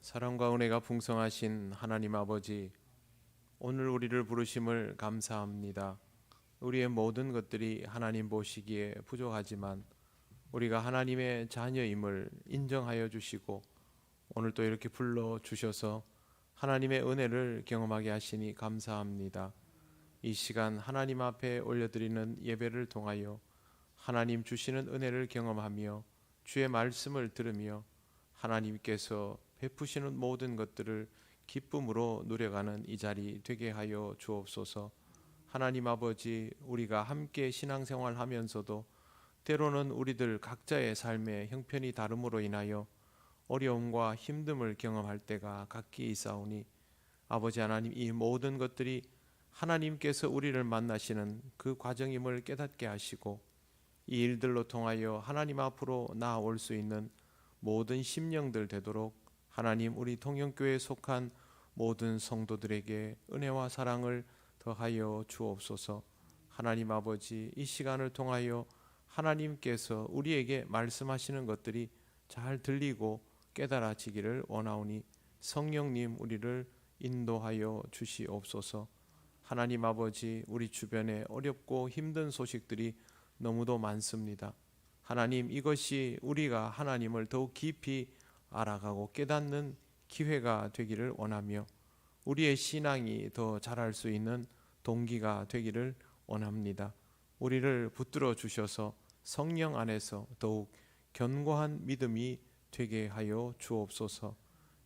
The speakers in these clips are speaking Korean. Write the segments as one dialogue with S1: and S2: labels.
S1: 사랑과 은혜가 풍성하신 하나님 아버지, 오늘 우리를 부르심을 감사합니다. 우리의 모든 것들이 하나님 보시기에 부족하지만 우리가 하나님의 자녀임을 인정하여 주시고 오늘 또 이렇게 불러 주셔서 하나님의 은혜를 경험하게 하시니 감사합니다. 이 시간 하나님 앞에 올려드리는 예배를 통하여 하나님 주시는 은혜를 경험하며 주의 말씀을 들으며 하나님께서 베푸시는 모든 것들을 기쁨으로 누려가는 이 자리 되게 하여 주옵소서. 하나님 아버지, 우리가 함께 신앙생활 하면서도 때로는 우리들 각자의 삶의 형편이 다름으로 인하여 어려움과 힘듦을 경험할 때가 각기 있사오니 아버지 하나님, 이 모든 것들이 하나님께서 우리를 만나시는 그 과정임을 깨닫게 하시고 이 일들로 통하여 하나님 앞으로 나아올 수 있는 모든 심령들 되도록 하나님, 우리 통영교회에 속한 모든 성도들에게 은혜와 사랑을 더하여 주옵소서. 하나님 아버지, 이 시간을 통하여 하나님께서 우리에게 말씀하시는 것들이 잘 들리고 깨달아지기를 원하오니 성령님, 우리를 인도하여 주시옵소서. 하나님 아버지, 우리 주변에 어렵고 힘든 소식들이 너무도 많습니다. 하나님, 이것이 우리가 하나님을 더욱 깊이 알아가고 깨닫는 기회가 되기를 원하며 우리의 신앙이 더 자랄 수 있는 동기가 되기를 원합니다. 우리를 붙들어 주셔서 성령 안에서 더욱 견고한 믿음이 되게 하여 주옵소서.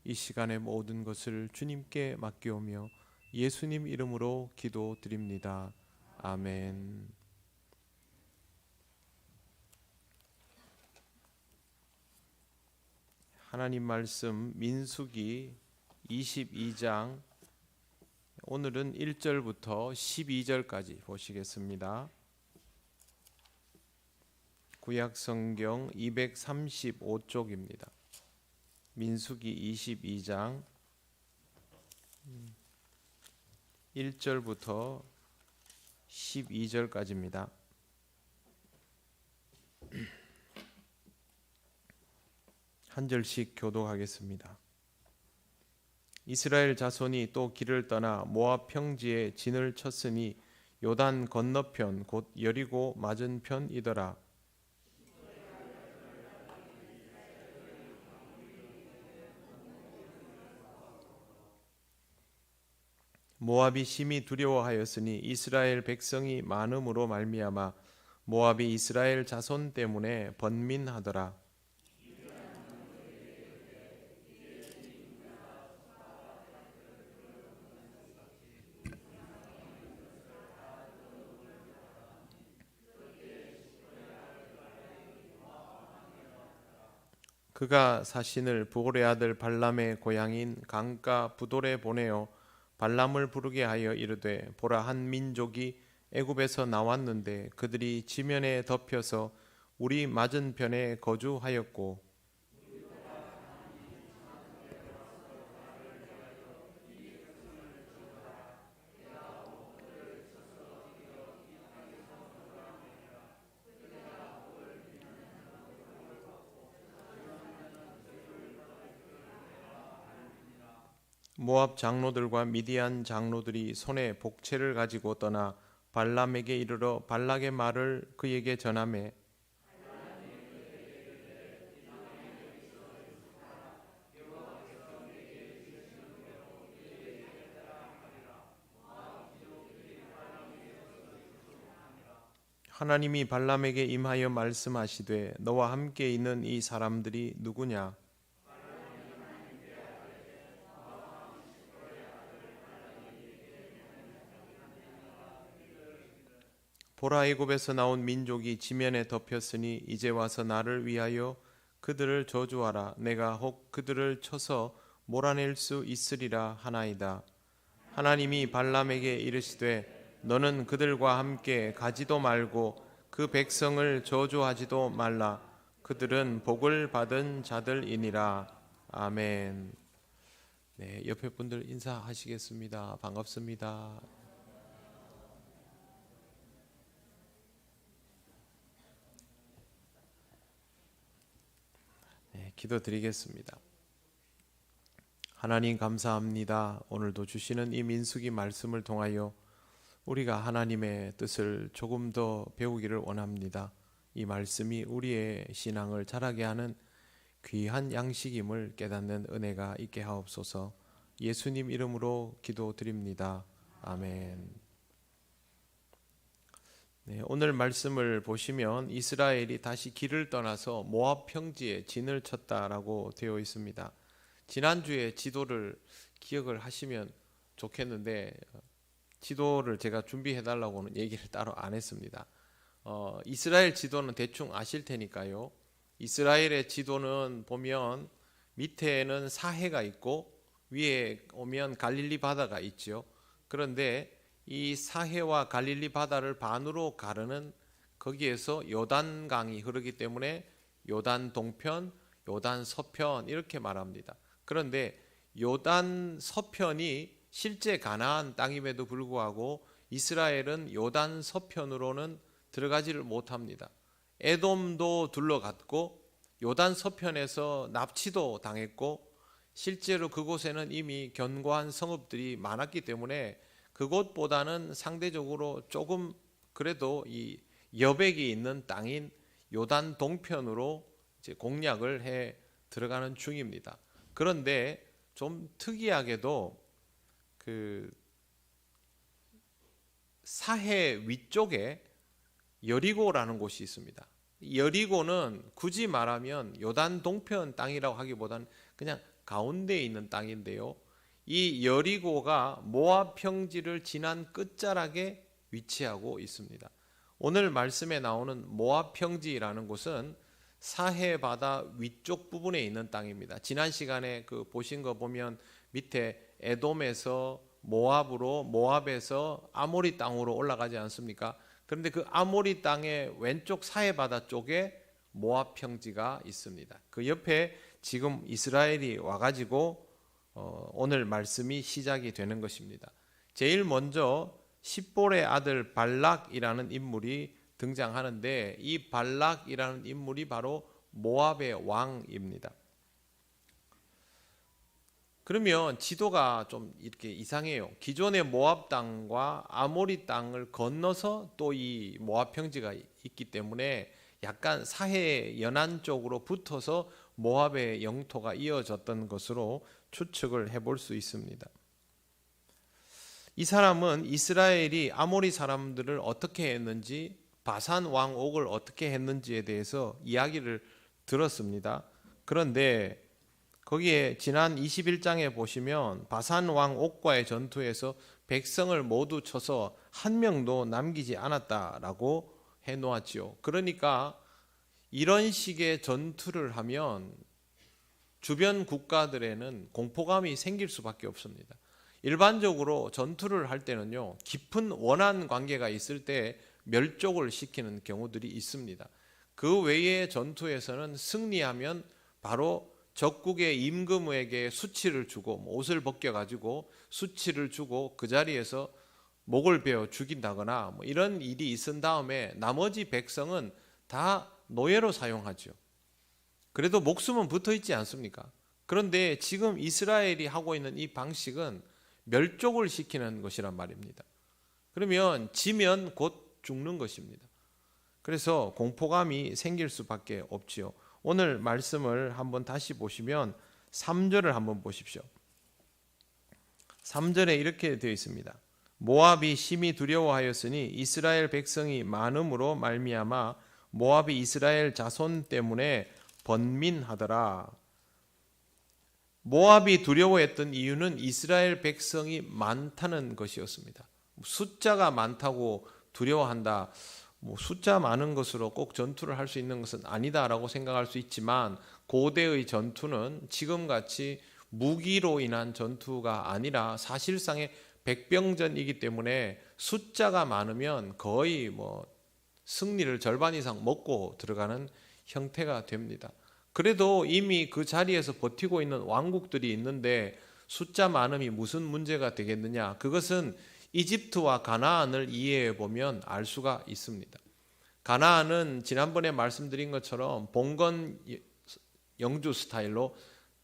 S1: 이 시간의 모든 것을 주님께 맡기오며 예수님 이름으로 기도드립니다. 아멘. 하나님 말씀 민수기 22장, 오늘은 1절부터 12절까지 보시겠습니다. 구약성경 235쪽입니다. 민수기 22장 1절부터 12절까지입니다. 한 절씩 교독하겠습니다. 이스라엘 자손이 또 길을 떠나 모압 평지에 진을 쳤으니 요단 건너편 곧 여리고 맞은편이더라. 모압이 심히 두려워하였으니 이스라엘 백성이 많음으로 말미암아 모압이 이스라엘 자손 때문에 번민하더라. 그가 사신을 부올의 아들 발람의 고향인 강가 부돌에 보내어 발람을 부르게 하여 이르되, 보라, 한 민족이 애굽에서 나왔는데 그들이 지면에 덮여서 우리 맞은편에 거주하였고 모압 장로들과 미디안 장로들이 손에 복채를 가지고 떠나 발람에게 이르러 발락의 말을 그에게 전하매 하나님이 발람에게 임하여 말씀하시되, 너와 함께 있는 이 사람들이 누구냐? 보라, 애굽에서 나온 민족이 지면에 덮였으니 이제 와서 나를 위하여 그들을 저주하라. 내가 혹 그들을 쳐서 몰아낼 수 있으리라 하나이다. 하나님이 발람에게 이르시되, 너는 그들과 함께 가지도 말고 그 백성을 저주하지도 말라. 그들은 복을 받은 자들이니라. 아멘. 네, 옆에 분들 인사하시겠습니다. 반갑습니다. 기도드리겠습니다. 하나님 감사합니다. 오늘도 주시는 이 민수기 말씀을 통하여 우리가 하나님의 뜻을 조금 더 배우기를 원합니다. 이 말씀이 우리의 신앙을 자라게 하는 귀한 양식임을 깨닫는 은혜가 있게 하옵소서. 예수님 이름으로 기도드립니다. 아멘. 네, 오늘 말씀을 보시면 이스라엘이 다시 길을 떠나서 모압 평지에 진을 쳤다라고 되어 있습니다. 지난주에 지도를 기억을 하시면 좋겠는데 지도를 제가 준비해 달라고는 얘기를 따로 안 했습니다. 이스라엘 지도는 대충 아실 테니까요. 이스라엘의 지도는 보면 밑에는 사해가 있고 위에 오면 갈릴리 바다가 있죠. 그런데 이 사해와 갈릴리 바다를 반으로 가르는 거기에서 요단강이 흐르기 때문에 요단 동편, 요단 서편 이렇게 말합니다. 그런데 요단 서편이 실제 가나안 땅임에도 불구하고 이스라엘은 요단 서편으로는 들어가지를 못합니다. 에돔도 둘러갔고 요단 서편에서 납치도 당했고 실제로 그곳에는 이미 견고한 성읍들이 많았기 때문에 그곳보다는 상대적으로 조금 그래도 이 여백이 있는 땅인 요단 동편으로 이제 공략을 해 들어가는 중입니다. 그런데 좀 특이하게도 그 사해 위쪽에 여리고라는 곳이 있습니다. 여리고는 굳이 말하면 요단 동편 땅이라고 하기보다는 그냥 가운데에 있는 땅인데요. 이 여리고가 모압 평지를 지난 끝자락에 위치하고 있습니다. 오늘 말씀에 나오는 모압 평지라는 곳은 사해 바다 위쪽 부분에 있는 땅입니다. 지난 시간에 그 보신 거 보면 밑에 에돔에서 모압으로, 모압에서 아모리 땅으로 올라가지 않습니까? 그런데 그 아모리 땅의 왼쪽 사해 바다 쪽에 모압 평지가 있습니다. 그 옆에 지금 이스라엘이 와가지고 오늘 말씀이 시작이 되는 것입니다. 제일 먼저 십볼의 아들 발락이라는 인물이 등장하는데 이 발락이라는 인물이 바로 모압의 왕입니다. 그러면 지도가 좀 이렇게 이상해요. 기존의 모압 땅과 아모리 땅을 건너서 또 이 모압 평지가 있기 때문에 약간 사해 연안 쪽으로 붙어서 모압의 영토가 이어졌던 것으로 추측을 해볼 수 있습니다. 이 사람은 이스라엘이 아모리 사람들을 어떻게 했는지, 바산 왕 옥을 어떻게 했는지에 대해서 이야기를 들었습니다. 그런데 거기에 지난 21장에 보시면 바산 왕 옥과의 전투에서 백성을 모두 쳐서 한 명도 남기지 않았다라고 해놓았지요. 그러니까 이런 식의 전투를 하면 주변 국가들에는 공포감이 생길 수밖에 없습니다. 일반적으로 전투를 할 때는요, 깊은 원한 관계가 있을 때 멸족을 시키는 경우들이 있습니다. 그 외의 전투에서는 승리하면 바로 적국의 임금에게 수치를 주고 옷을 벗겨가지고 수치를 주고 그 자리에서 목을 베어 죽인다거나 이런 일이 있은 다음에 나머지 백성은 다 노예로 사용하죠. 그래도 목숨은 붙어 있지 않습니까? 그런데 지금 이스라엘이 하고 있는 이 방식은 멸족을 시키는 것이란 말입니다. 그러면 지면 곧 죽는 것입니다. 그래서 공포감이 생길 수밖에 없지요. 오늘 말씀을 한번 다시 보시면 3절을 한번 보십시오. 3절에 이렇게 되어 있습니다. 모압이 심히 두려워하였으니 이스라엘 백성이 많음으로 말미암아 모압이 이스라엘 자손 때문에 번민하더라. 모압이 두려워했던 이유는 이스라엘 백성이 많다는 것이었습니다. 숫자가 많다고 두려워한다. 숫자 많은 것으로 꼭 전투를 할 수 있는 것은 아니다라고 생각할 수 있지만 고대의 전투는 지금같이 무기로 인한 전투가 아니라 사실상의 백병전이기 때문에 숫자가 많으면 거의 승리를 절반 이상 먹고 들어가는 형태가 됩니다. 그래도 이미 그 자리에서 버티고 있는 왕국들이 있는데 숫자 많음이 무슨 문제가 되겠느냐? 그것은 이집트와 가나안을 이해해 보면 알 수가 있습니다. 가나안은 지난번에 말씀드린 것처럼 봉건 영주 스타일로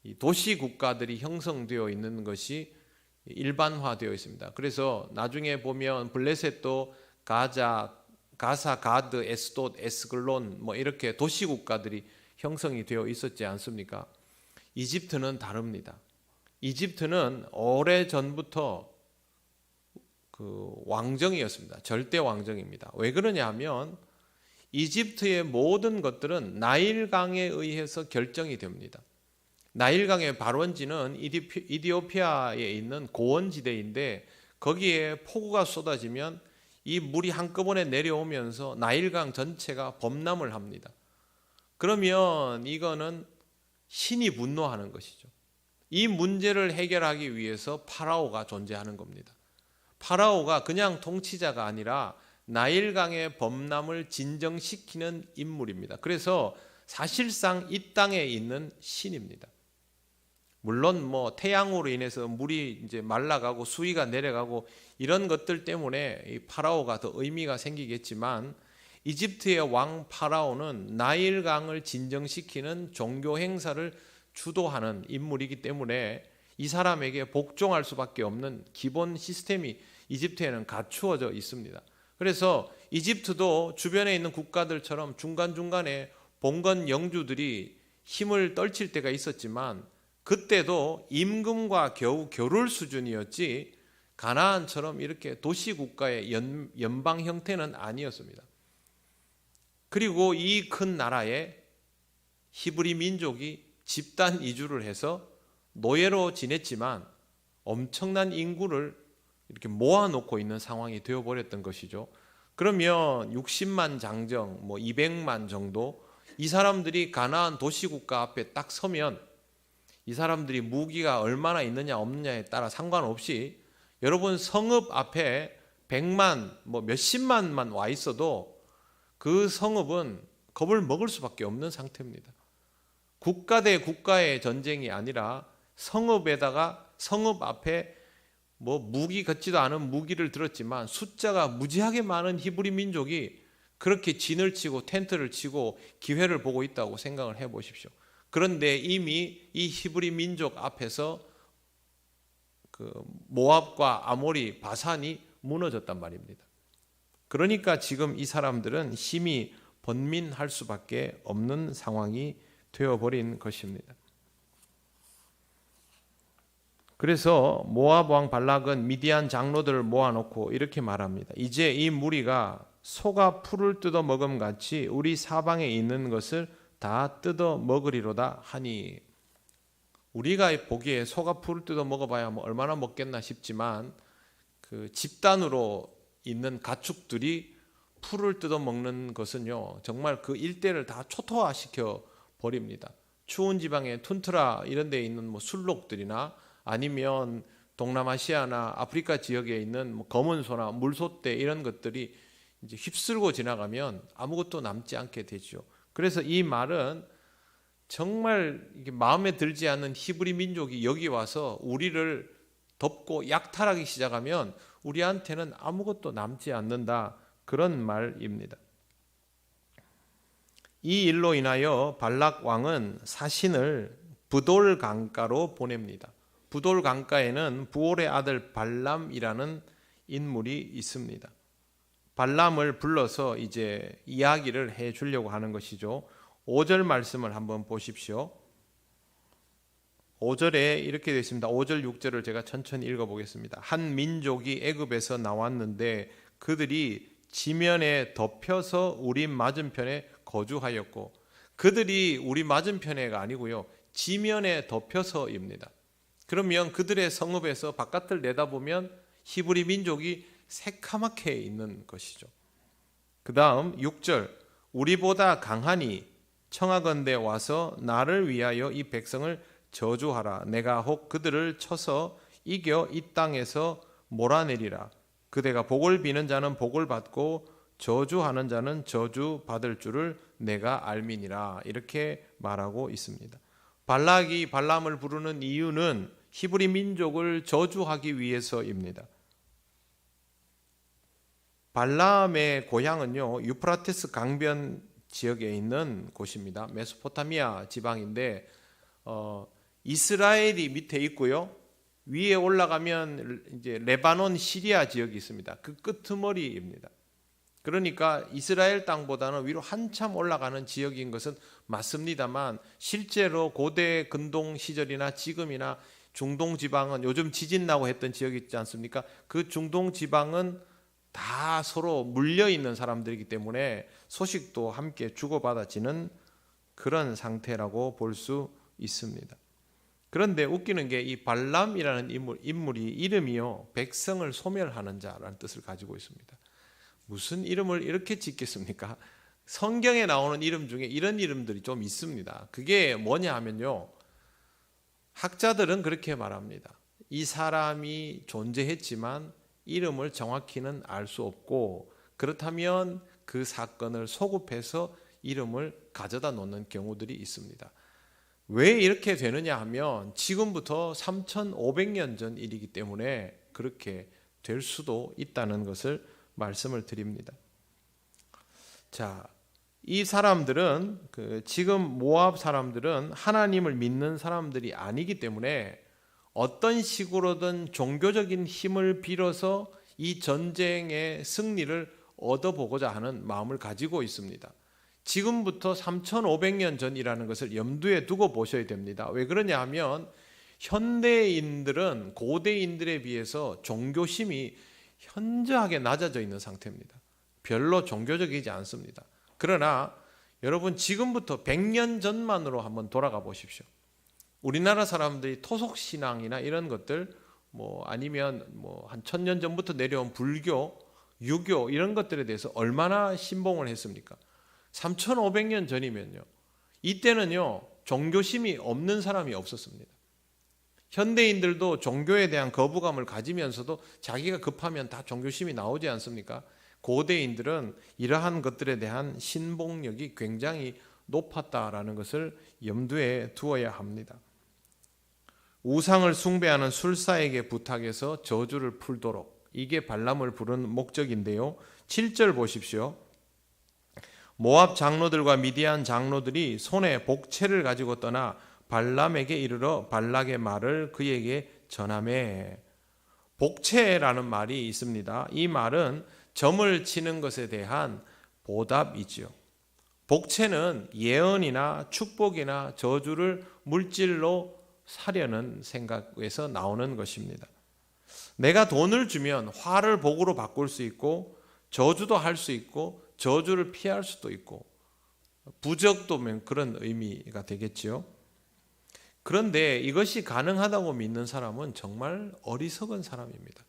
S1: 이 도시 국가들이 형성되어 있는 것이 일반화되어 있습니다. 그래서 나중에 보면 블레셋도 가사, 가드, 에스돗, 에스글론 뭐 이렇게 도시 국가들이 형성이 되어 있었지 않습니까? 이집트는 다릅니다. 이집트는 오래 전부터 그 왕정이었습니다. 절대 왕정입니다. 왜 그러냐 하면 이집트의 모든 것들은 나일강에 의해서 결정이 됩니다. 나일강의 발원지는 이디오피아에 있는 고원지대인데 거기에 폭우가 쏟아지면 이 물이 한꺼번에 내려오면서 나일강 전체가 범람을 합니다. 그러면 이거는 신이 분노하는 것이죠. 이 문제를 해결하기 위해서 파라오가 존재하는 겁니다. 파라오가 그냥 통치자가 아니라 나일강의 범람을 진정시키는 인물입니다. 그래서 사실상 이 땅에 있는 신입니다. 물론 뭐 태양으로 인해서 물이 이제 말라가고 수위가 내려가고 이런 것들 때문에 이 파라오가 더 의미가 생기겠지만 이집트의 왕 파라오는 나일강을 진정시키는 종교 행사를 주도하는 인물이기 때문에 이 사람에게 복종할 수밖에 없는 기본 시스템이 이집트에는 갖추어져 있습니다. 그래서 이집트도 주변에 있는 국가들처럼 중간중간에 봉건 영주들이 힘을 떨칠 때가 있었지만 그때도 임금과 겨우 겨룰 수준이었지 가나안처럼 이렇게 도시국가의 연방 형태는 아니었습니다. 그리고 이 큰 나라에 히브리 민족이 집단 이주를 해서 노예로 지냈지만 엄청난 인구를 이렇게 모아놓고 있는 상황이 되어버렸던 것이죠. 그러면 60만 장정, 뭐 200만 정도 이 사람들이 가나안 도시국가 앞에 딱 서면 이 사람들이 무기가 얼마나 있느냐 없느냐에 따라 상관없이 여러분 성읍 앞에 100만 뭐 몇십만만 와 있어도 그 성읍은 겁을 먹을 수밖에 없는 상태입니다. 국가 대 국가의 전쟁이 아니라 성읍에다가 성읍 앞에 뭐 무기 같지도 않은 무기를 들었지만 숫자가 무지하게 많은 히브리 민족이 그렇게 진을 치고 텐트를 치고 기회를 보고 있다고 생각을 해 보십시오. 그런데 이미 이 히브리 민족 앞에서 그 모압과 아모리, 바산이 무너졌단 말입니다. 그러니까 지금 이 사람들은 심히 번민할 수밖에 없는 상황이 되어버린 것입니다. 그래서 모압 왕 발락은 미디안 장로들을 모아놓고 이렇게 말합니다. 이제 이 무리가 소가 풀을 뜯어 먹음같이 우리 사방에 있는 것을 다 뜯어 먹으리로다 하니, 우리가 보기에 소가 풀을 뜯어 먹어봐야 뭐 얼마나 먹겠나 싶지만 그 집단으로 있는 가축들이 풀을 뜯어 먹는 것은요 정말 그 일대를 다 초토화시켜 버립니다. 추운 지방의 툰트라 이런 데 있는 뭐 술록들이나 아니면 동남아시아나 아프리카 지역에 있는 뭐 검은 소나 물소떼 이런 것들이 이제 휩쓸고 지나가면 아무것도 남지 않게 되죠. 그래서 이 말은 정말 마음에 들지 않는 히브리 민족이 여기 와서 우리를 덮고 약탈하기 시작하면 우리한테는 아무것도 남지 않는다, 그런 말입니다. 이 일로 인하여 발락 왕은 사신을 브돌 강가로 보냅니다. 브돌 강가에는 부올의 아들 발람이라는 인물이 있습니다. 발람을 불러서 이제 이야기를 해 주려고 하는 것이죠. 5절 말씀을 한번 보십시오. 5절에 이렇게 되어 있습니다. 5절 6절을 제가 천천히 읽어보겠습니다. 한 민족이 애굽에서 나왔는데 그들이 지면에 덮여서 우리 맞은편에 거주하였고, 그들이 우리 맞은편에가 아니고요 지면에 덮여서입니다. 그러면 그들의 성읍에서 바깥을 내다보면 히브리 민족이 새카맣게 있는 것이죠. 그 다음 6절, 우리보다 강하니 청하건대 와서 나를 위하여 이 백성을 저주하라. 내가 혹 그들을 쳐서 이겨 이 땅에서 몰아내리라. 그대가 복을 비는 자는 복을 받고 저주하는 자는 저주 받을 줄을 내가 알미니라. 이렇게 말하고 있습니다. 발락이 발람을 부르는 이유는 히브리 민족을 저주하기 위해서입니다. 발람의 고향은요 유프라테스 강변 지역에 있는 곳입니다. 메소포타미아 지방인데 이스라엘이 밑에 있고요. 위에 올라가면 이제 레바논 시리아 지역이 있습니다. 그 끄트머리입니다. 그러니까 이스라엘 땅보다는 위로 한참 올라가는 지역인 것은 맞습니다만 실제로 고대 근동 시절이나 지금이나 중동 지방은 요즘 지진 나고 했던 지역이 있지 않습니까? 그 중동 지방은 다 서로 물려 있는 사람들이기 때문에 소식도 함께 주고받아지는 그런 상태라고 볼 수 있습니다. 그런데 웃기는 게 이 발람이라는 인물이 이름이요, 백성을 소멸하는 자라는 뜻을 가지고 있습니다. 무슨 이름을 이렇게 짓겠습니까? 성경에 나오는 이름 중에 이런 이름들이 좀 있습니다. 그게 뭐냐 하면요, 학자들은 그렇게 말합니다. 이 사람이 존재했지만 이름을 정확히는 알 수 없고, 그렇다면 그 사건을 소급해서 이름을 가져다 놓는 경우들이 있습니다. 왜 이렇게 되느냐 하면 지금부터 3,500년 전 일이기 때문에 그렇게 될 수도 있다는 것을 말씀을 드립니다. 자, 이 사람들은 지금 모압 사람들은 하나님을 믿는 사람들이 아니기 때문에 어떤 식으로든 종교적인 힘을 빌어서 이 전쟁의 승리를 얻어보고자 하는 마음을 가지고 있습니다. 지금부터 3,500년 전이라는 것을 염두에 두고 보셔야 됩니다. 왜 그러냐 하면 현대인들은 고대인들에 비해서 종교심이 현저하게 낮아져 있는 상태입니다. 별로 종교적이지 않습니다. 그러나 여러분, 지금부터 100년 전만으로 한번 돌아가 보십시오. 우리나라 사람들이 토속신앙이나 이런 것들, 아니면 한 1000년 전부터 내려온 불교, 유교 이런 것들에 대해서 얼마나 신봉을 했습니까? 3,500년 전이면요, 이때는요 종교심이 없는 사람이 없었습니다. 현대인들도 종교에 대한 거부감을 가지면서도 자기가 급하면 다 종교심이 나오지 않습니까? 고대인들은 이러한 것들에 대한 신봉력이 굉장히 높았다라는 것을 염두에 두어야 합니다. 우상을 숭배하는 술사에게 부탁해서 저주를 풀도록, 이게 발람을 부른 목적인데요. 7절 보십시오. 모압 장로들과 미디안 장로들이 손에 복채를 가지고 떠나 발람에게 이르러 발락의 말을 그에게 전하매. 복채라는 말이 있습니다. 이 말은 점을 치는 것에 대한 보답이지요. 복채는 예언이나 축복이나 저주를 물질로 사려는 생각에서 나오는 것입니다. 내가 돈을 주면 화를 복으로 바꿀 수 있고, 저주도 할 수 있고, 저주를 피할 수도 있고, 부적도 그런 의미가 되겠지요. 그런데 이것이 가능하다고 믿는 사람은 정말 어리석은 사람입니다.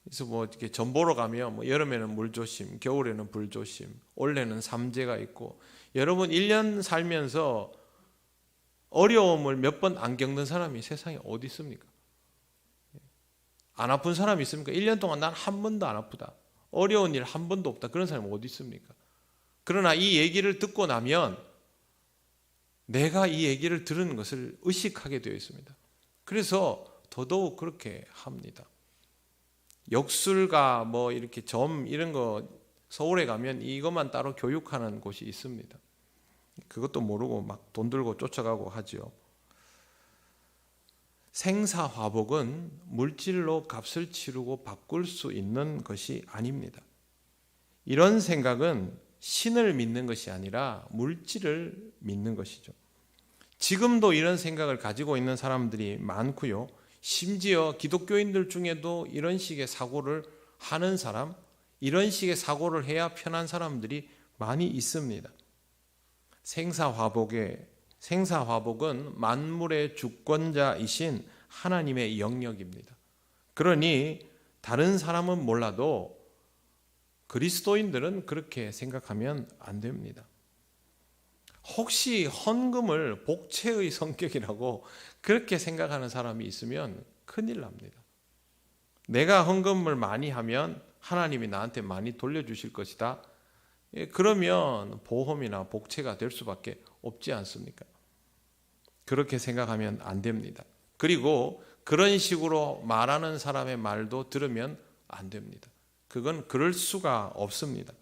S1: 그래서 이렇게 전 보러 가면 여름에는 물 조심, 겨울에는 불 조심, 올해는 삼재가 있고, 여러분 1년 살면서 어려움을 몇 번 안 겪는 사람이 세상에 어디 있습니까? 안 아픈 사람이 있습니까? 1년 동안 난 한 번도 안 아프다, 어려운 일 한 번도 없다, 그런 사람이 어디 있습니까? 그러나 이 얘기를 듣고 나면 내가 이 얘기를 들은 것을 의식하게 되어 있습니다. 그래서 더더욱 그렇게 합니다. 역술가 이렇게 점 이런 거 서울에 가면 이것만 따로 교육하는 곳이 있습니다. 그것도 모르고 막 돈 들고 쫓아가고 하죠. 생사화복은 물질로 값을 치르고 바꿀 수 있는 것이 아닙니다. 이런 생각은 신을 믿는 것이 아니라 물질을 믿는 것이죠. 지금도 이런 생각을 가지고 있는 사람들이 많고요. 심지어 기독교인들 중에도 이런 식의 사고를 하는 사람, 이런 식의 사고를 해야 편한 사람들이 많이 있습니다. 생사화복은 만물의 주권자이신 하나님의 영역입니다. 그러니 다른 사람은 몰라도 그리스도인들은 그렇게 생각하면 안 됩니다. 혹시 헌금을 복채의 성격이라고 그렇게 생각하는 사람이 있으면 큰일 납니다. 내가 헌금을 많이 하면 하나님이 나한테 많이 돌려주실 것이다. 그러면 보험이나 복채가 될 수밖에 없지 않습니까? 그렇게 생각하면 안 됩니다. 그리고 그런 식으로 말하는 사람의 말도 들으면 안 됩니다. 그건 그럴 수가 없습니다.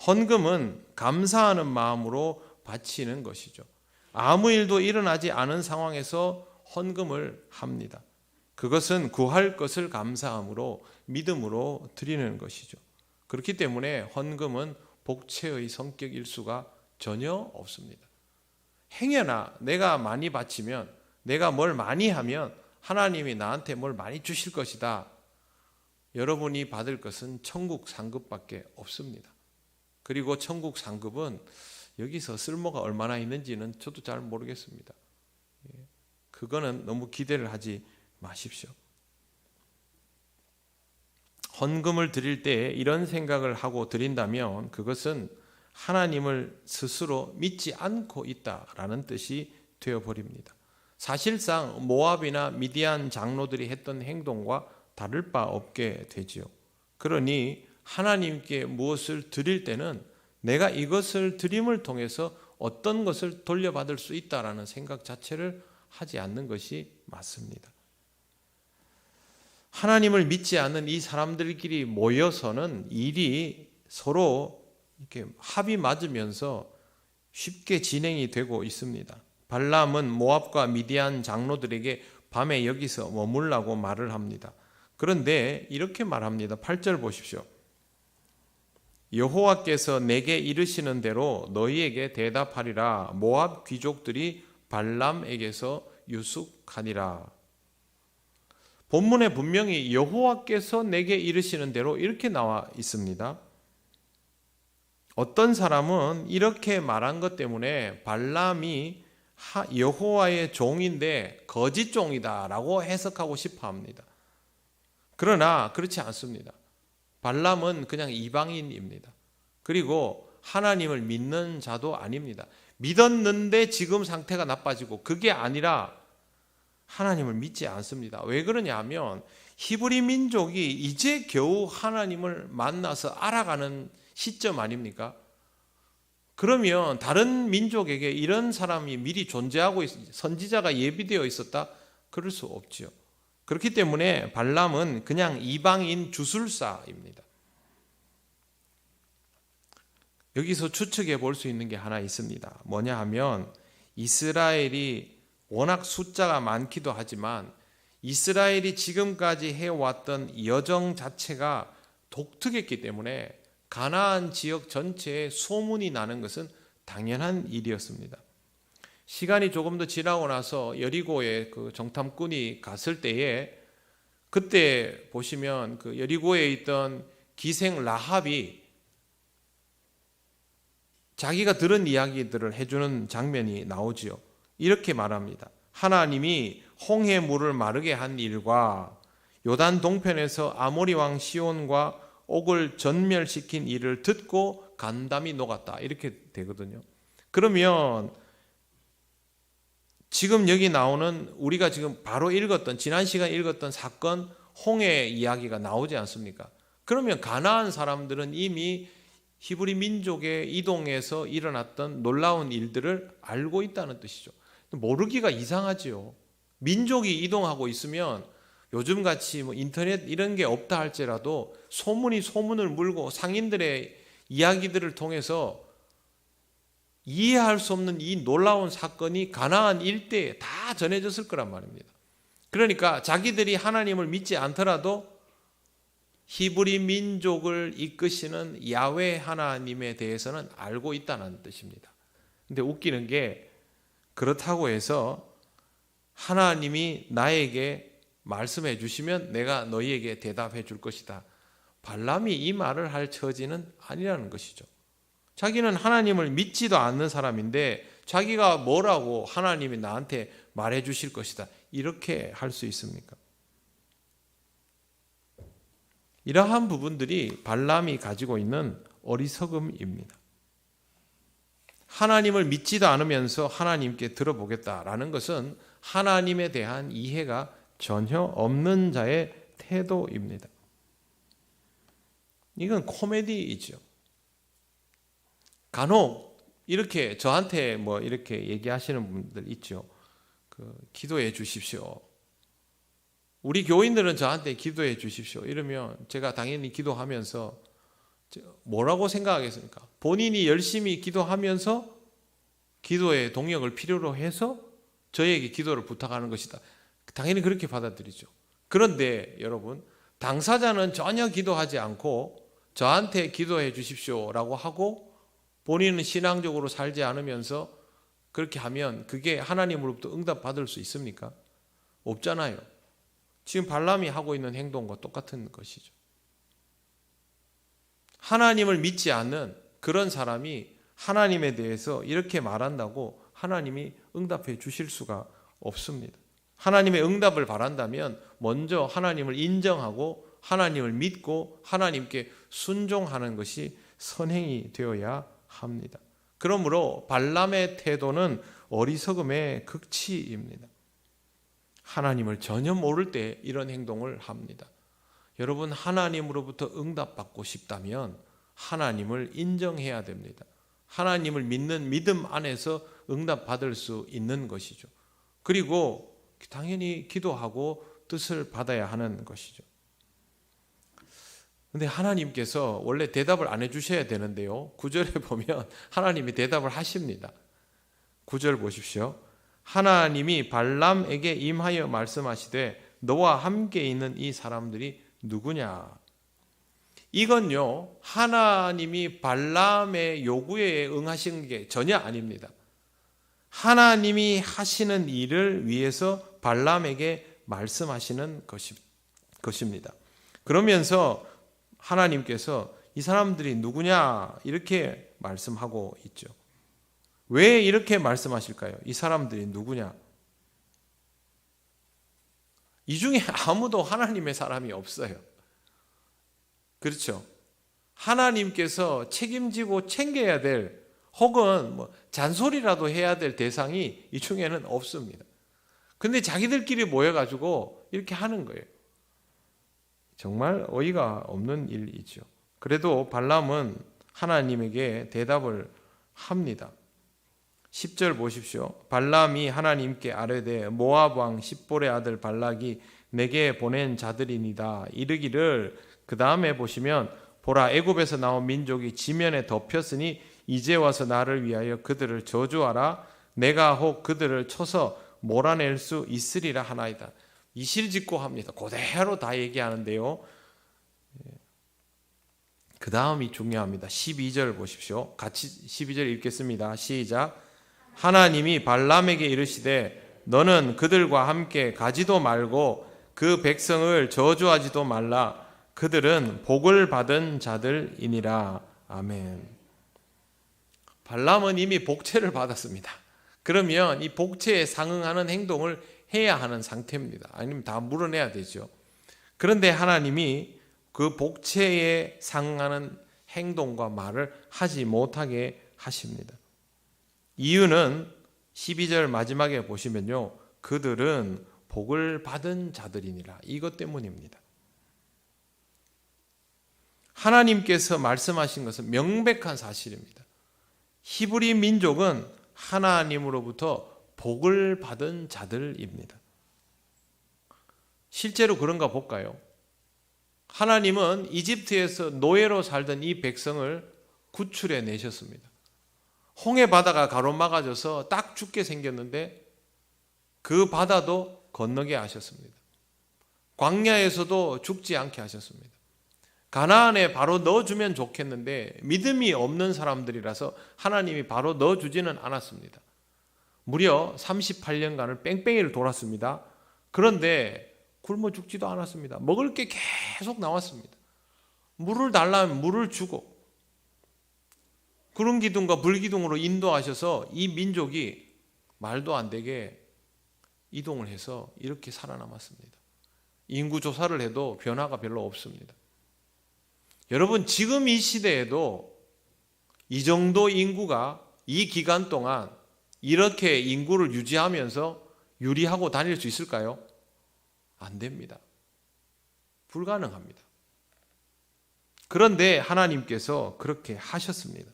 S1: 헌금은 감사하는 마음으로 바치는 것이죠. 아무 일도 일어나지 않은 상황에서 헌금을 합니다. 그것은 구할 것을 감사함으로 믿음으로 드리는 것이죠. 그렇기 때문에 헌금은 복채의 성격일 수가 전혀 없습니다. 행여나 내가 많이 바치면, 내가 뭘 많이 하면 하나님이 나한테 뭘 많이 주실 것이다. 여러분이 받을 것은 천국 상급밖에 없습니다. 그리고 천국 상급은 여기서 쓸모가 얼마나 있는지는 저도 잘 모르겠습니다. 그거는 너무 기대를 하지 마십시오. 헌금을 드릴 때 이런 생각을 하고 드린다면 그것은 하나님을 스스로 믿지 않고 있다라는 뜻이 되어버립니다. 사실상 모압이나 미디안 장로들이 했던 행동과 다를 바 없게 되지요. 그러니 하나님께 무엇을 드릴 때는 내가 이것을 드림을 통해서 어떤 것을 돌려받을 수 있다라는 생각 자체를 하지 않는 것이 맞습니다. 하나님을 믿지 않는 이 사람들끼리 모여서는 일이 서로 이렇게 합이 맞으면서 쉽게 진행이 되고 있습니다. 발람은 모압과 미디안 장로들에게 밤에 여기서 머물라고 말을 합니다. 그런데 이렇게 말합니다. 8절 보십시오. 여호와께서 내게 이르시는 대로 너희에게 대답하리라. 모압 귀족들이 발람에게서 유숙하니라. 본문에 분명히 여호와께서 내게 이르시는 대로 이렇게 나와 있습니다. 어떤 사람은 이렇게 말한 것 때문에 발람이 여호와의 종인데 거짓 종이다라고 해석하고 싶어 합니다. 그러나 그렇지 않습니다. 발람은 그냥 이방인입니다. 그리고 하나님을 믿는 자도 아닙니다. 믿었는데 지금 상태가 나빠지고 그게 아니라 하나님을 믿지 않습니다. 왜 그러냐 하면 히브리 민족이 이제 겨우 하나님을 만나서 알아가는 시점 아닙니까? 그러면 다른 민족에게 이런 사람이 미리 존재하고 선지자가 예비되어 있었다? 그럴 수 없지요. 그렇기 때문에 발람은 그냥 이방인 주술사입니다. 여기서 추측해 볼 수 있는 게 하나 있습니다. 뭐냐 하면 이스라엘이 워낙 숫자가 많기도 하지만 이스라엘이 지금까지 해왔던 여정 자체가 독특했기 때문에 가나안 지역 전체에 소문이 나는 것은 당연한 일이었습니다. 시간이 조금 더 지나고 나서 여리고에 그 정탐꾼이 갔을 때에 그때 보시면 그 여리고에 있던 기생 라합이 자기가 들은 이야기들을 해주는 장면이 나오지요. 이렇게 말합니다. 하나님이 홍해 물을 마르게 한 일과 요단 동편에서 아모리 왕 시온과 옥을 전멸시킨 일을 듣고 간담이 녹았다. 이렇게 되거든요. 그러면 지금 여기 나오는 우리가 지금 바로 읽었던 지난 시간 읽었던 사건 홍해 이야기가 나오지 않습니까? 그러면 가나안 사람들은 이미 히브리 민족의 이동에서 일어났던 놀라운 일들을 알고 있다는 뜻이죠. 모르기가 이상하지요. 민족이 이동하고 있으면 요즘같이 뭐 인터넷 이런 게 없다 할지라도 소문이 소문을 물고 상인들의 이야기들을 통해서 이해할 수 없는 이 놀라운 사건이 가나안 일대에 다 전해졌을 거란 말입니다. 그러니까 자기들이 하나님을 믿지 않더라도 히브리 민족을 이끄시는 야훼 하나님에 대해서는 알고 있다는 뜻입니다. 근데 웃기는 게 그렇다고 해서 하나님이 나에게 말씀해 주시면 내가 너희에게 대답해 줄 것이다. 발람이 이 말을 할 처지는 아니라는 것이죠. 자기는 하나님을 믿지도 않는 사람인데 자기가 뭐라고 하나님이 나한테 말해 주실 것이다. 이렇게 할 수 있습니까? 이러한 부분들이 발람이 가지고 있는 어리석음입니다. 하나님을 믿지도 않으면서 하나님께 들어보겠다라는 것은 하나님에 대한 이해가 전혀 없는 자의 태도입니다. 이건 코미디이죠. 간혹 이렇게 저한테 뭐 이렇게 얘기하시는 분들 있죠. 기도해 주십시오. 우리 교인들은 저한테 기도해 주십시오. 이러면 제가 당연히 기도하면서 뭐라고 생각하겠습니까? 본인이 열심히 기도하면서 기도의 동역을 필요로 해서 저에게 기도를 부탁하는 것이다. 당연히 그렇게 받아들이죠. 그런데 여러분, 당사자는 전혀 기도하지 않고 저한테 기도해 주십시오라고 하고 본인은 신앙적으로 살지 않으면서 그렇게 하면 그게 하나님으로부터 응답받을 수 있습니까? 없잖아요. 지금 발람이 하고 있는 행동과 똑같은 것이죠. 하나님을 믿지 않는 그런 사람이 하나님에 대해서 이렇게 말한다고 하나님이 응답해 주실 수가 없습니다. 하나님의 응답을 바란다면 먼저 하나님을 인정하고 하나님을 믿고 하나님께 순종하는 것이 선행이 되어야 합니다. 그러므로 발람의 태도는 어리석음의 극치입니다. 하나님을 전혀 모를 때 이런 행동을 합니다. 여러분, 하나님으로부터 응답받고 싶다면 하나님을 인정해야 됩니다. 하나님을 믿는 믿음 안에서 응답받을 수 있는 것이죠. 그리고 당연히 기도하고 뜻을 받아야 하는 것이죠. 근데 하나님께서 원래 대답을 안 해주셔야 되는데요. 9절에 보면 하나님이 대답을 하십니다. 9절 보십시오. 하나님이 발람에게 임하여 말씀하시되 너와 함께 있는 이 사람들이 누구냐? 이건요, 하나님이 발람의 요구에 응하신 게 전혀 아닙니다. 하나님이 하시는 일을 위해서 발람에게 말씀하시는 것입니다. 그러면서 하나님께서 이 사람들이 누구냐 이렇게 말씀하고 있죠. 왜 이렇게 말씀하실까요? 이 사람들이 누구냐? 이 중에 아무도 하나님의 사람이 없어요. 그렇죠? 하나님께서 책임지고 챙겨야 될 혹은 잔소리라도 해야 될 대상이 이 중에는 없습니다. 근데 자기들끼리 모여가지고 이렇게 하는 거예요. 정말 어이가 없는 일이죠. 그래도 발람은 하나님에게 대답을 합니다. 10절 보십시오. 발람이 하나님께 아뢰되 모압 왕 십볼의 아들 발락이 내게 보낸 자들이니다. 이르기를, 그 다음에 보시면 보라, 애굽에서 나온 민족이 지면에 덮였으니 이제 와서 나를 위하여 그들을 저주하라. 내가 혹 그들을 쳐서 몰아낼 수 있으리라 하나이다. 이실직고 합니다. 그대로 다 얘기하는데요. 그 다음이 중요합니다. 12절 보십시오. 같이 12절 읽겠습니다. 시작. 하나님이 발람에게 이르시되 너는 그들과 함께 가지도 말고 그 백성을 저주하지도 말라. 그들은 복을 받은 자들이니라. 아멘. 발람은 이미 복채를 받았습니다. 그러면 이 복채에 상응하는 행동을 해야 하는 상태입니다. 아니면 다 물어내야 되죠. 그런데 하나님이 그 복채에 상응하는 행동과 말을 하지 못하게 하십니다. 이유는 12절 마지막에 보시면요, 그들은 복을 받은 자들이니라. 이것 때문입니다. 하나님께서 말씀하신 것은 명백한 사실입니다. 히브리 민족은 하나님으로부터 복을 받은 자들입니다. 실제로 그런가 볼까요? 하나님은 이집트에서 노예로 살던 이 백성을 구출해 내셨습니다. 홍해 바다가 가로막아져서 딱 죽게 생겼는데 그 바다도 건너게 하셨습니다. 광야에서도 죽지 않게 하셨습니다. 가나안에 바로 넣어주면 좋겠는데 믿음이 없는 사람들이라서 하나님이 바로 넣어주지는 않았습니다. 무려 38년간을 뺑뺑이를 돌았습니다. 그런데 굶어 죽지도 않았습니다. 먹을 게 계속 나왔습니다. 물을 달라면 물을 주고 구름 기둥과 불 기둥으로 인도하셔서 이 민족이 말도 안 되게 이동을 해서 이렇게 살아남았습니다. 인구 조사를 해도 변화가 별로 없습니다. 여러분, 지금 이 시대에도 이 정도 인구가 이 기간 동안 이렇게 인구를 유지하면서 유리하고 다닐 수 있을까요? 안 됩니다. 불가능합니다. 그런데 하나님께서 그렇게 하셨습니다.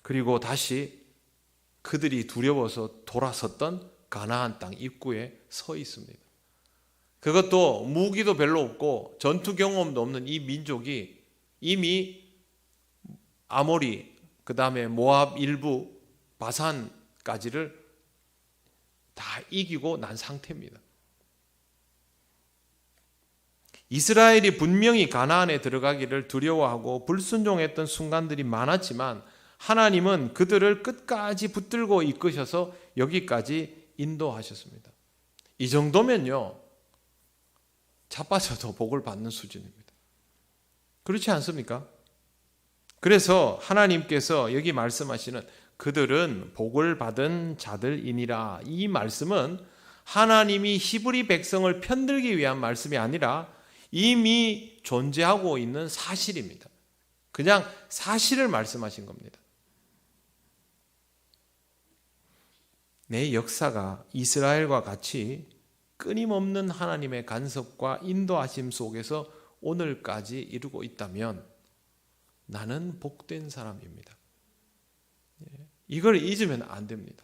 S1: 그리고 다시 그들이 두려워서 돌아섰던 가나안 땅 입구에 서 있습니다. 그것도 무기도 별로 없고 전투 경험도 없는 이 민족이 이미 아모리, 그 다음에 모압 일부, 바산까지를 다 이기고 난 상태입니다. 이스라엘이 분명히 가나안에 들어가기를 두려워하고 불순종했던 순간들이 많았지만 하나님은 그들을 끝까지 붙들고 이끄셔서 여기까지 인도하셨습니다. 이 정도면요, 자빠져도 복을 받는 수준입니다. 그렇지 않습니까? 그래서 하나님께서 여기 말씀하시는 그들은 복을 받은 자들이니라, 이 말씀은 하나님이 히브리 백성을 편들기 위한 말씀이 아니라 이미 존재하고 있는 사실입니다. 그냥 사실을 말씀하신 겁니다. 내 역사가 이스라엘과 같이 끊임없는 하나님의 간섭과 인도하심 속에서 오늘까지 이루고 있다면 나는 복된 사람입니다. 이걸 잊으면 안 됩니다.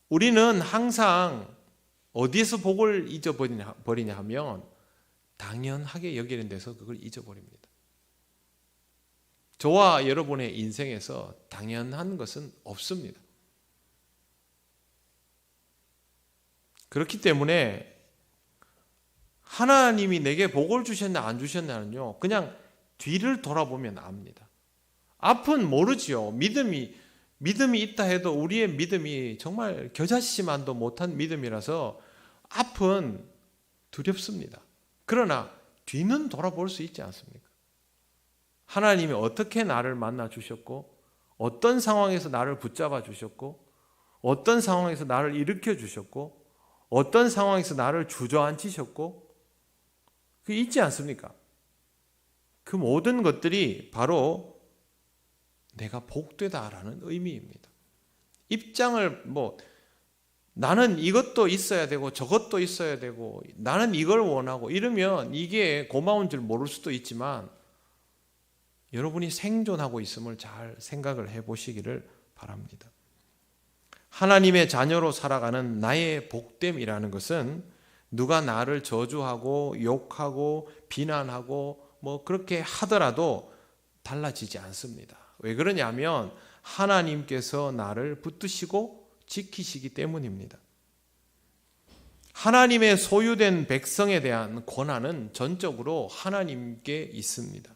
S1: 우리는 항상 어디에서 복을 잊어버리냐 하면 당연하게 여기는 데서 그걸 잊어버립니다. 저와 여러분의 인생에서 당연한 것은 없습니다. 그렇기 때문에 하나님이 내게 복을 주셨냐 안 주셨냐는요, 그냥 뒤를 돌아보면 압니다. 앞은 모르지요. 믿음이 있다 해도 우리의 믿음이 정말 겨자씨만도 못한 믿음이라서 앞은 두렵습니다. 그러나 뒤는 돌아볼 수 있지 않습니까? 하나님이 어떻게 나를 만나 주셨고, 어떤 상황에서 나를 붙잡아 주셨고, 어떤 상황에서 나를 일으켜 주셨고, 어떤 상황에서 나를 주저앉히셨고, 그게 있지 않습니까? 그 모든 것들이 바로 내가 복되다라는 의미입니다. 입장을 나는 이것도 있어야 되고 저것도 있어야 되고 나는 이걸 원하고 이러면 이게 고마운 줄 모를 수도 있지만 여러분이 생존하고 있음을 잘 생각을 해보시기를 바랍니다. 하나님의 자녀로 살아가는 나의 복됨이라는 것은 누가 나를 저주하고 욕하고 비난하고 그렇게 하더라도 달라지지 않습니다. 왜 그러냐면 하나님께서 나를 붙드시고 지키시기 때문입니다. 하나님의 소유된 백성에 대한 권한은 전적으로 하나님께 있습니다.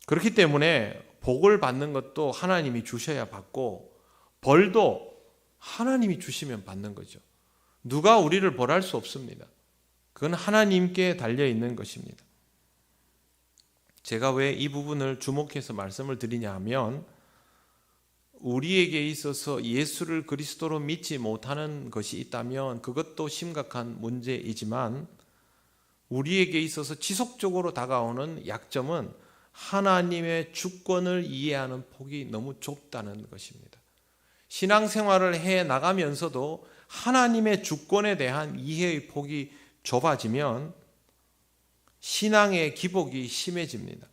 S1: 그렇기 때문에 복을 받는 것도 하나님이 주셔야 받고 벌도 하나님이 주시면 받는 거죠. 누가 우리를 벌할 수 없습니다. 그건 하나님께 달려있는 것입니다. 제가 왜 이 부분을 주목해서 말씀을 드리냐 하면 우리에게 있어서 예수를 그리스도로 믿지 못하는 것이 있다면 그것도 심각한 문제이지만 우리에게 있어서 지속적으로 다가오는 약점은 하나님의 주권을 이해하는 폭이 너무 좁다는 것입니다. 신앙생활을 해 나가면서도 하나님의 주권에 대한 이해의 폭이 좁아지면 신앙의 기복이 심해집니다.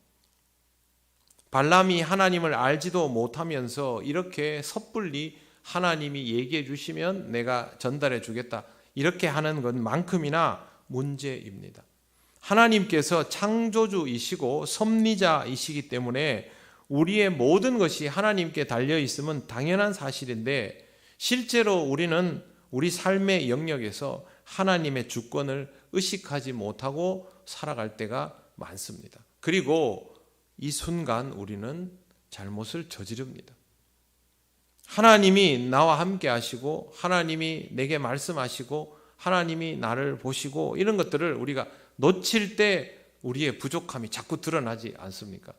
S1: 발람이 하나님을 알지도 못하면서 이렇게 섣불리 하나님이 얘기해 주시면 내가 전달해 주겠다 이렇게 하는 것만큼이나 문제입니다. 하나님께서 창조주이시고 섭리자이시기 때문에 우리의 모든 것이 하나님께 달려있음은 당연한 사실인데 실제로 우리는 우리 삶의 영역에서 하나님의 주권을 의식하지 못하고 살아갈 때가 많습니다. 그리고 이 순간 우리는 잘못을 저지릅니다. 하나님이 나와 함께 하시고 하나님이 내게 말씀하시고 하나님이 나를 보시고 이런 것들을 우리가 놓칠 때 우리의 부족함이 자꾸 드러나지 않습니까?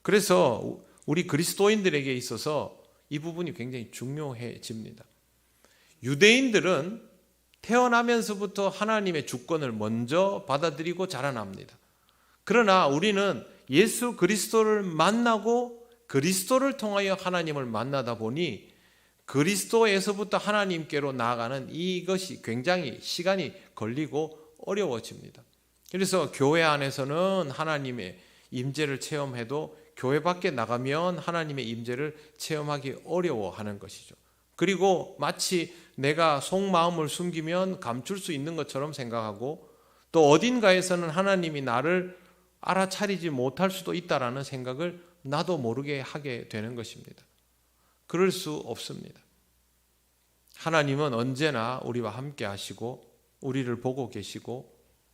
S1: 그래서 우리 그리스도인들에게 있어서 이 부분이 굉장히 중요해집니다. 유대인들은 태어나면서부터 하나님의 주권을 먼저 받아들이고 자라납니다. 그러나 우리는 예수 그리스도를 만나고 그리스도를 통하여 하나님을 만나다 보니 그리스도에서부터 하나님께로 나아가는 이것이 굉장히 시간이 걸리고 어려워집니다. 그래서 교회 안에서는 하나님의 임재를 체험해도 교회 밖에 나가면 하나님의 임재를 체험하기 어려워하는 것이죠. 그리고 마치 내가 속마음을 숨기면 감출 수 있는 것처럼 생각하고 또 어딘가에서는 하나님이 나를 알아차리지 못할 수도 있다라는 생각을 나도 모르게 하게 되는 것입니다. 그럴 수 없습니다. 하나님은 언제나 우리와 함께 하시고 우리를 보고 계시고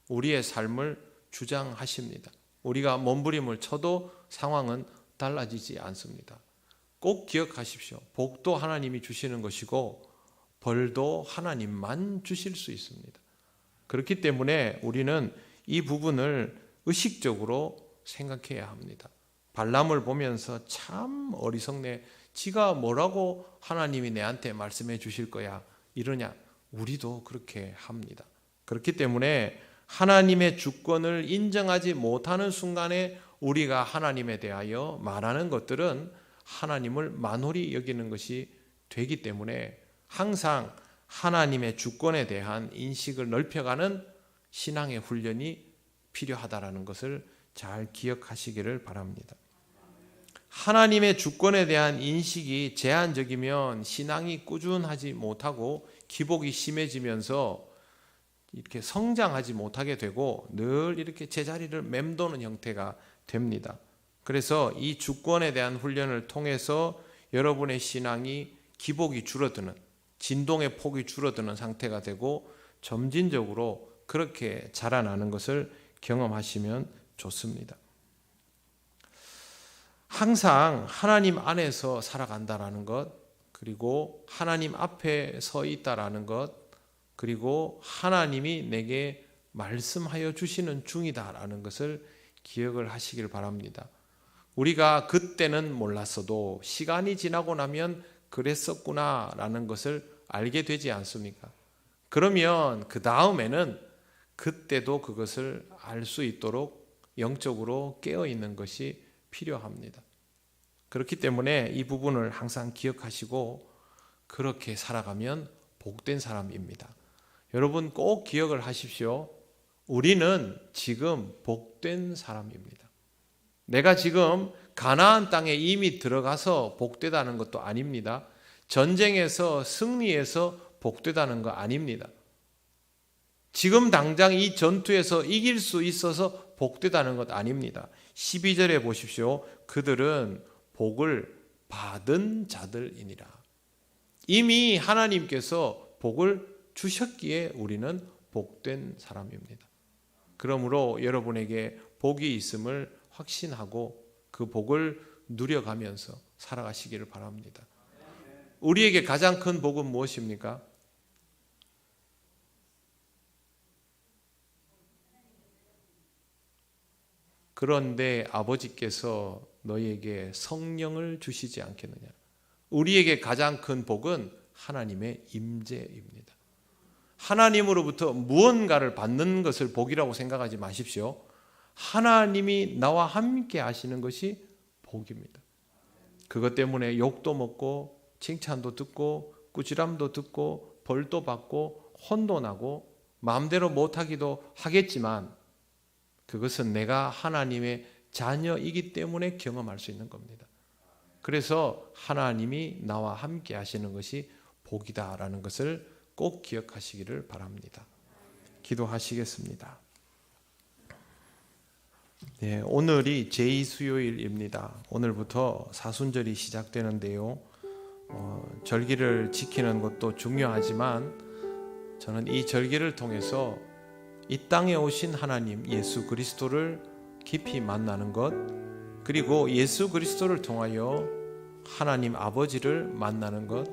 S1: 우리의 삶을 주장하십니다. 우리가 몸부림을 쳐도 상황은 달라지지 않습니다. 꼭 기억하십시오. 복도 하나님이 주시는 것이고 벌도 하나님만 주실 수 있습니다. 그렇기 때문에 우리는 이 부분을 의식적으로 생각해야 합니다. 발람을 보면서 참 어리석네. 지가 뭐라고 하나님이 내한테 말씀해 주실 거야 이러냐. 우리도 그렇게 합니다. 그렇기 때문에 하나님의 주권을 인정하지 못하는 순간에 우리가 하나님에 대하여 말하는 것들은 하나님을 만홀히 여기는 것이 되기 때문에 항상 하나님의 주권에 대한 인식을 넓혀가는 신앙의 훈련이 필요하다는 것을 잘 기억하시기를 바랍니다. 하나님의 주권에 대한 인식이 제한적이면 신앙이 꾸준하지 못하고 기복이 심해지면서 이렇게 성장하지 못하게 되고 늘 이렇게 제자리를 맴도는 형태가 됩니다. 그래서 이 주권에 대한 훈련을 통해서 여러분의 신앙이 기복이 줄어드는, 진동의 폭이 줄어드는 상태가 되고 점진적으로 그렇게 자라나는 것을 경험하시면 좋습니다. 항상 하나님 안에서 살아간다라는 것, 그리고 하나님 앞에 서 있다라는 것, 그리고 하나님이 내게 말씀하여 주시는 중이다라는 것을 기억을 하시길 바랍니다. 우리가 그때는 몰랐어도 시간이 지나고 나면 그랬었구나라는 것을 알게 되지 않습니까? 그러면 그 다음에는 그때도 그것을 알 수 있도록 영적으로 깨어 있는 것이 필요합니다. 그렇기 때문에 이 부분을 항상 기억하시고 그렇게 살아가면 복된 사람입니다. 여러분 꼭 기억을 하십시오. 우리는 지금 복된 사람입니다. 내가 지금 가나안 땅에 이미 들어가서 복되다는 것도 아닙니다. 전쟁에서 승리해서 복되다는 거 아닙니다. 지금 당장 이 전투에서 이길 수 있어서 복되다는 것 아닙니다. 12절에 보십시오. 그들은 복을 받은 자들이니라. 이미 하나님께서 복을 주셨기에 우리는 복된 사람입니다. 그러므로 여러분에게 복이 있음을 확신하고 그 복을 누려가면서 살아가시기를 바랍니다. 우리에게 가장 큰 복은 무엇입니까? 그런데 아버지께서 너희에게 성령을 주시지 않겠느냐. 우리에게 가장 큰 복은 하나님의 임재입니다. 하나님으로부터 무언가를 받는 것을 복이라고 생각하지 마십시오. 하나님이 나와 함께 하시는 것이 복입니다. 그것 때문에 욕도 먹고 칭찬도 듣고 꾸지람도 듣고 벌도 받고 혼도 나고 마음대로 못하기도 하겠지만 그것은 내가 하나님의 자녀이기 때문에 경험할 수 있는 겁니다. 그래서 하나님이 나와 함께 하시는 것이 복이다라는 것을 꼭 기억하시기를 바랍니다. 기도하시겠습니다. 네, 오늘이 제2수요일입니다. 오늘부터 사순절이 시작되는데요. 절기를 지키는 것도 중요하지만 저는 이 절기를 통해서 이 땅에 오신 하나님 예수 그리스도를 깊이 만나는 것, 그리고 예수 그리스도를 통하여 하나님 아버지를 만나는 것,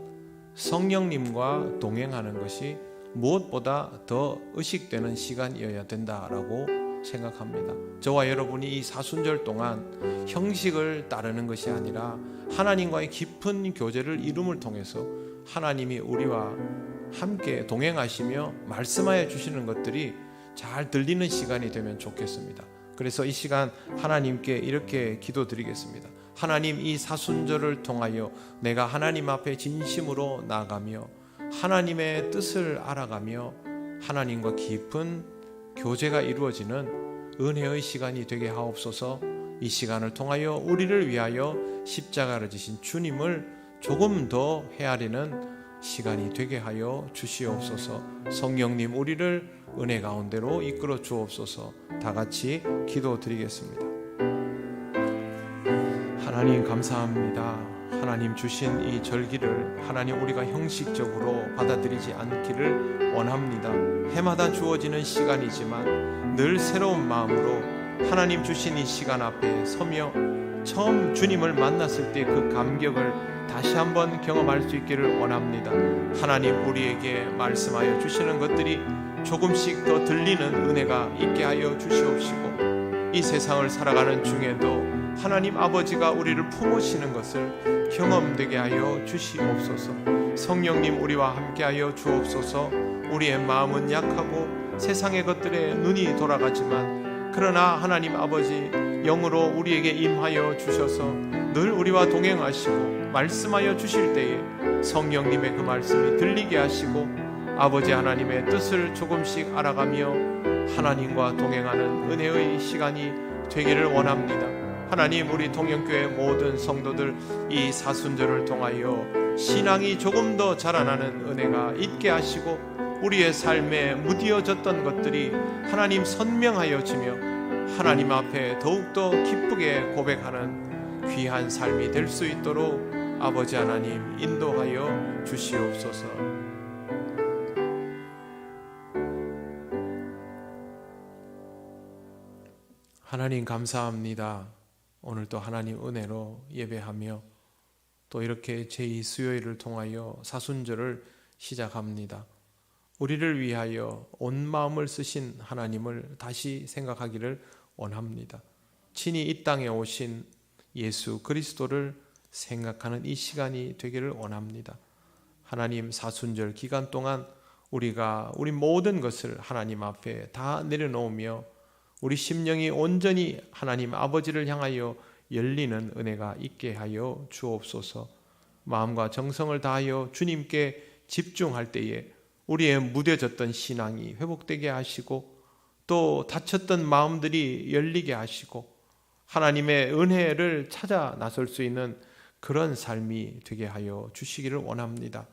S1: 성령님과 동행하는 것이 무엇보다 더 의식되는 시간이어야 된다라고 생각합니다. 저와 여러분이 이 사순절 동안 형식을 따르는 것이 아니라 하나님과의 깊은 교제를 이룸을 통해서 하나님이 우리와 함께 동행하시며 말씀하여 주시는 것들이 잘 들리는 시간이 되면 좋겠습니다. 그래서 이 시간 하나님께 이렇게 기도드리겠습니다. 하나님, 이 사순절을 통하여 내가 하나님 앞에 진심으로 나아가며 하나님의 뜻을 알아가며 하나님과 깊은 교제가 이루어지는 은혜의 시간이 되게 하옵소서. 이 시간을 통하여 우리를 위하여 십자가를 지신 주님을 조금 더 헤아리는 시간이 되게 하여 주시옵소서. 성령님, 우리를 은혜 가운데로 이끌어 주옵소서. 다 같이 기도드리겠습니다. 하나님 감사합니다. 하나님 주신 이 절기를 하나님 우리가 형식적으로 받아들이지 않기를 원합니다. 해마다 주어지는 시간이지만 늘 새로운 마음으로 하나님 주신 이 시간 앞에 서며 처음 주님을 만났을 때 그 감격을 다시 한번 경험할 수 있기를 원합니다. 하나님 우리에게 말씀하여 주시는 것들이 조금씩 더 들리는 은혜가 있게 하여 주시옵시고, 이 세상을 살아가는 중에도 하나님 아버지가 우리를 품으시는 것을 경험되게 하여 주시옵소서. 성령님 우리와 함께하여 주옵소서. 우리의 마음은 약하고 세상의 것들에 눈이 돌아가지만 그러나 하나님 아버지 영으로 우리에게 임하여 주셔서 늘 우리와 동행하시고 말씀하여 주실 때에 성령님의 그 말씀이 들리게 하시고 아버지 하나님의 뜻을 조금씩 알아가며 하나님과 동행하는 은혜의 시간이 되기를 원합니다. 하나님 우리 동영교회 모든 성도들 이 사순절을 통하여 신앙이 조금 더 자라나는 은혜가 있게 하시고 우리의 삶에 무디어졌던 것들이 하나님 선명하여지며 하나님 앞에 더욱더 기쁘게 고백하는 귀한 삶이 될 수 있도록 아버지 하나님 인도하여 주시옵소서. 하나님 감사합니다. 오늘도 하나님 은혜로 예배하며 또 이렇게 제2수요일을 통하여 사순절을 시작합니다. 우리를 위하여 온 마음을 쓰신 하나님을 다시 생각하기를 원합니다. 친히 이 땅에 오신 예수 그리스도를 생각하는 이 시간이 되기를 원합니다. 하나님 사순절 기간 동안 우리가 우리 모든 것을 하나님 앞에 다 내려놓으며 우리 심령이 온전히 하나님 아버지를 향하여 열리는 은혜가 있게 하여 주옵소서. 마음과 정성을 다하여 주님께 집중할 때에 우리의 무뎌졌던 신앙이 회복되게 하시고 또 다쳤던 마음들이 열리게 하시고 하나님의 은혜를 찾아 나설 수 있는 그런 삶이 되게 하여 주시기를 원합니다.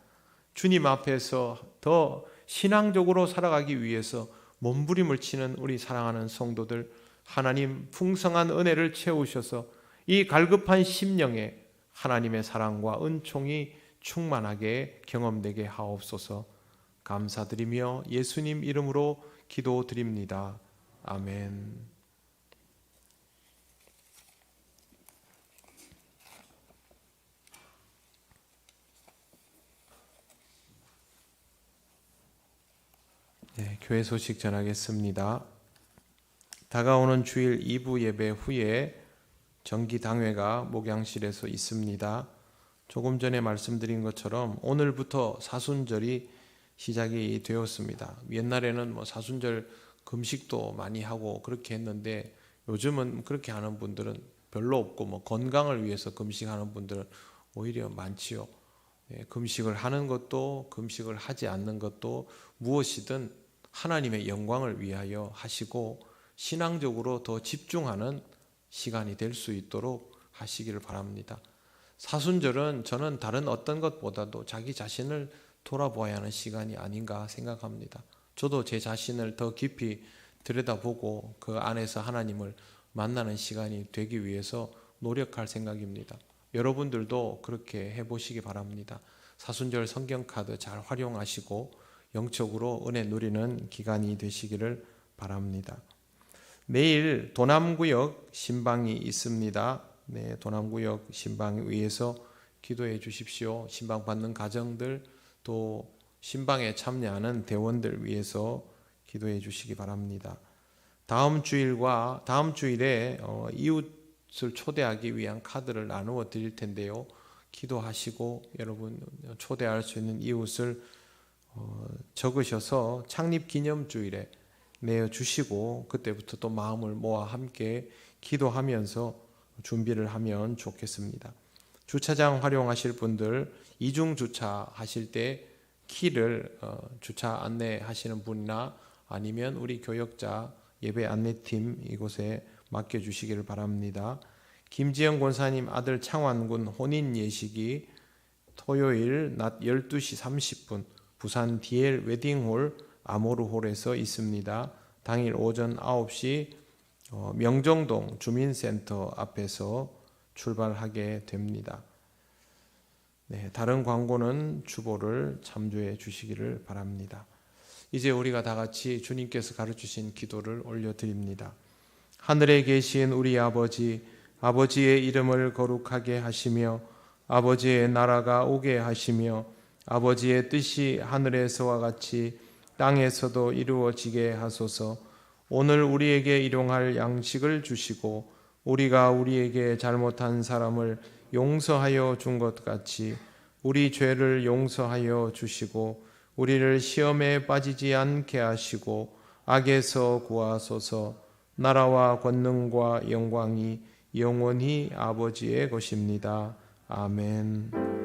S1: 주님 앞에서 더 신앙적으로 살아가기 위해서 몸부림을 치는 우리 사랑하는 성도들, 하나님 풍성한 은혜를 채우셔서 이 갈급한 심령에 하나님의 사랑과 은총이 충만하게 경험되게 하옵소서. 감사드리며 예수님 이름으로 기도드립니다. 아멘. 네, 교회 소식 전하겠습니다. 다가오는 주일 2부 예배 후에 정기 당회가 목양실에서 있습니다. 조금 전에 말씀드린 것처럼 오늘부터 사순절이 시작이 되었습니다. 옛날에는 사순절 금식도 많이 하고 그렇게 했는데 요즘은 그렇게 하는 분들은 별로 없고 건강을 위해서 금식하는 분들은 오히려 많지요. 금식을 하는 것도 금식을 하지 않는 것도 무엇이든 하나님의 영광을 위하여 하시고 신앙적으로 더 집중하는 시간이 될 수 있도록 하시기를 바랍니다. 사순절은 저는 다른 어떤 것보다도 자기 자신을 돌아보아야 하는 시간이 아닌가 생각합니다. 저도 제 자신을 더 깊이 들여다보고 그 안에서 하나님을 만나는 시간이 되기 위해서 노력할 생각입니다. 여러분들도 그렇게 해보시기 바랍니다. 사순절 성경카드 잘 활용하시고 영적으로 은혜 누리는 기간이 되시기를 바랍니다. 내일 도남구역 신방이 있습니다. 네, 도남구역 신방 위해서 기도해 주십시오. 신방 받는 가정들 또 신방에 참여하는 대원들 위해서 기도해 주시기 바랍니다. 다음 주일에 이웃을 초대하기 위한 카드를 나누어 드릴 텐데요. 기도하시고 여러분 초대할 수 있는 이웃을 적으셔서 창립기념주일에 내어주시고 그때부터 또 마음을 모아 함께 기도하면서 준비를 하면 좋겠습니다. 주차장 활용하실 분들 이중 주차하실 때 키를 주차 안내하시는 분이나 아니면 우리 교역자 예배 안내팀 이곳에 맡겨주시기를 바랍니다. 김지영 권사님 아들 창완군 혼인 예식이 토요일 낮 12시 30분 부산 DL 웨딩홀 아모르홀에서 있습니다. 당일 오전 9시 명정동 주민센터 앞에서 출발하게 됩니다. 다른 광고는 주보를 참조해 주시기를 바랍니다. 이제 우리가 다 같이 주님께서 가르치신 기도를 올려드립니다. 하늘에 계신 우리 아버지, 아버지의 이름을 거룩하게 하시며 아버지의 나라가 오게 하시며 아버지의 뜻이 하늘에서와 같이 땅에서도 이루어지게 하소서. 오늘 우리에게 일용할 양식을 주시고 우리가 우리에게 잘못한 사람을 용서하여 준 것 같이 우리 죄를 용서하여 주시고 우리를 시험에 빠지지 않게 하시고 악에서 구하소서. 나라와 권능과 영광이 영원히 아버지의 것입니다. 아멘.